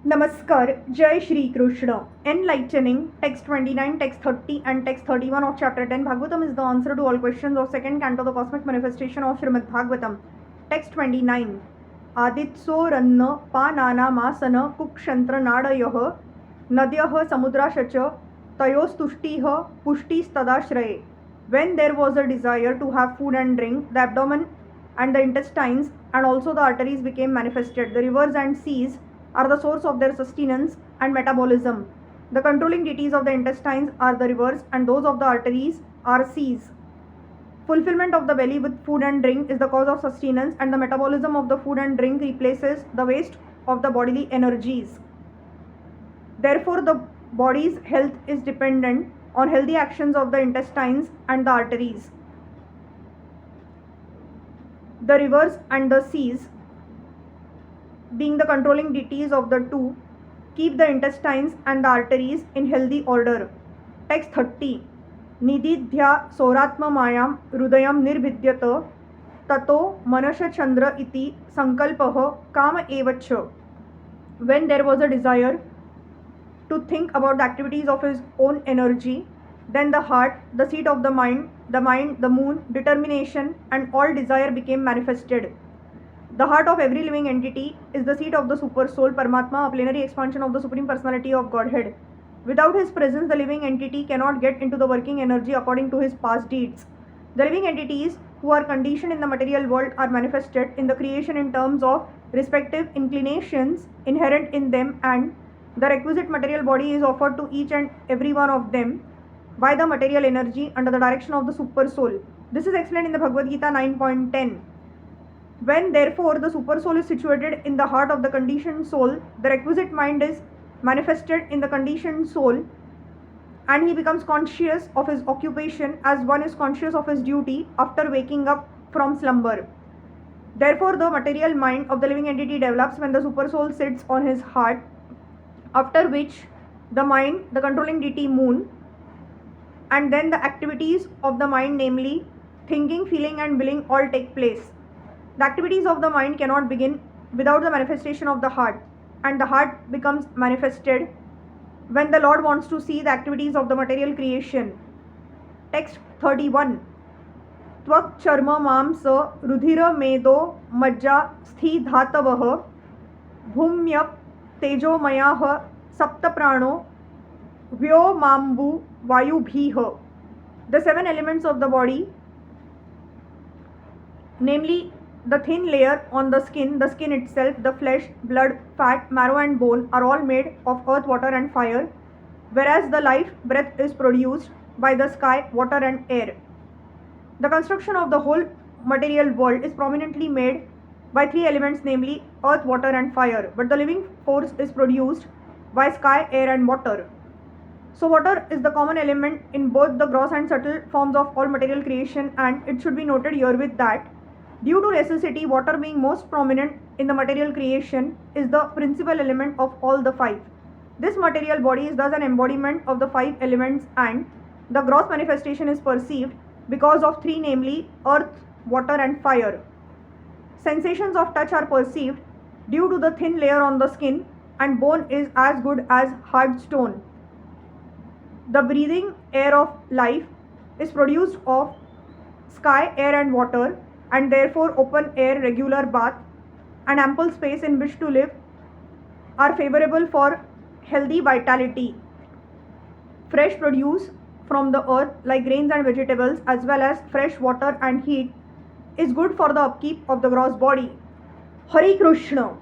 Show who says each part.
Speaker 1: Namaskar, Jai Shri Krishna. Enlightening, text 29, text 30, and text 31 of chapter 10. Bhagavatam is the answer to all questions of second canto, the cosmic manifestation of Srimad Bhagavatam. Text 29. Aditso ranna panana masana kukshantra nadayah nadyah samudrashacha tayostustih pushti-stadashraye. When there was a desire to have food and drink, the abdomen and the intestines and also the arteries became manifested. The rivers and seas are the source of their sustenance and metabolism. The controlling deities of the intestines are the rivers, and those of the arteries are seas. Fulfillment of the belly with food and drink is the cause of sustenance, and the metabolism of the food and drink replaces the waste of the bodily energies. Therefore, the body's health is dependent on healthy actions of the intestines and the arteries. The rivers and the seas, being the controlling deities of the two, keep the intestines and the arteries in healthy order. Text 30. Nididhya soratma mayam rudayam nirvidyata tato manasha chandra iti sankalpah kama evacha. When there was a desire to think about the activities of his own energy, then the heart, the seat of the mind, the moon, determination, and all desire became manifested. The heart of every living entity is the seat of the Super Soul Paramatma, a plenary expansion of the Supreme Personality of Godhead. Without his presence, the living entity cannot get into the working energy according to his past deeds. The living entities who are conditioned in the material world are manifested in the creation in terms of respective inclinations inherent in them, and the requisite material body is offered to each and every one of them by the material energy under the direction of the Super Soul. This is explained in the Bhagavad Gita 9.10. When therefore the Super Soul is situated in the heart of the conditioned soul, the requisite mind is manifested in the conditioned soul, and he becomes conscious of his occupation as one is conscious of his duty after waking up from slumber. Therefore, the material mind of the living entity develops when the Super Soul sits on his heart, after which the mind, the controlling deity moon, and then the activities of the mind, namely thinking, feeling, and willing, all take place. The activities of the mind cannot begin without the manifestation of the heart, and the heart becomes manifested when the Lord wants to see the activities of the material creation. Text 31. Tvak charma mamsa rudhira medo majja sthi dhatavah bhumyap tejomayah sapta prano vyomambu vayubhiha. The seven elements of the body, namely the thin layer on the skin itself, the flesh, blood, fat, marrow, and bone, are all made of earth, water, and fire, whereas the life breath is produced by the sky, water, and air. The construction of the whole material world is prominently made by three elements, namely earth, water, and fire, but the living force is produced by sky, air, and water. So water is the common element in both the gross and subtle forms of all material creation, and it should be noted herewith that due to necessity, water being most prominent in the material creation is the principal element of all the five. This material body is thus an embodiment of the five elements, and the gross manifestation is perceived because of three, namely earth, water, and fire. Sensations of touch are perceived due to the thin layer on the skin, and bone is as good as hard stone. The breathing air of life is produced of sky, air, and water, and therefore open air, regular bath, and ample space in which to live are favorable for healthy vitality. Fresh produce from the earth, like grains and vegetables, as well as fresh water and heat, is good for the upkeep of the gross body. Hari Krishna.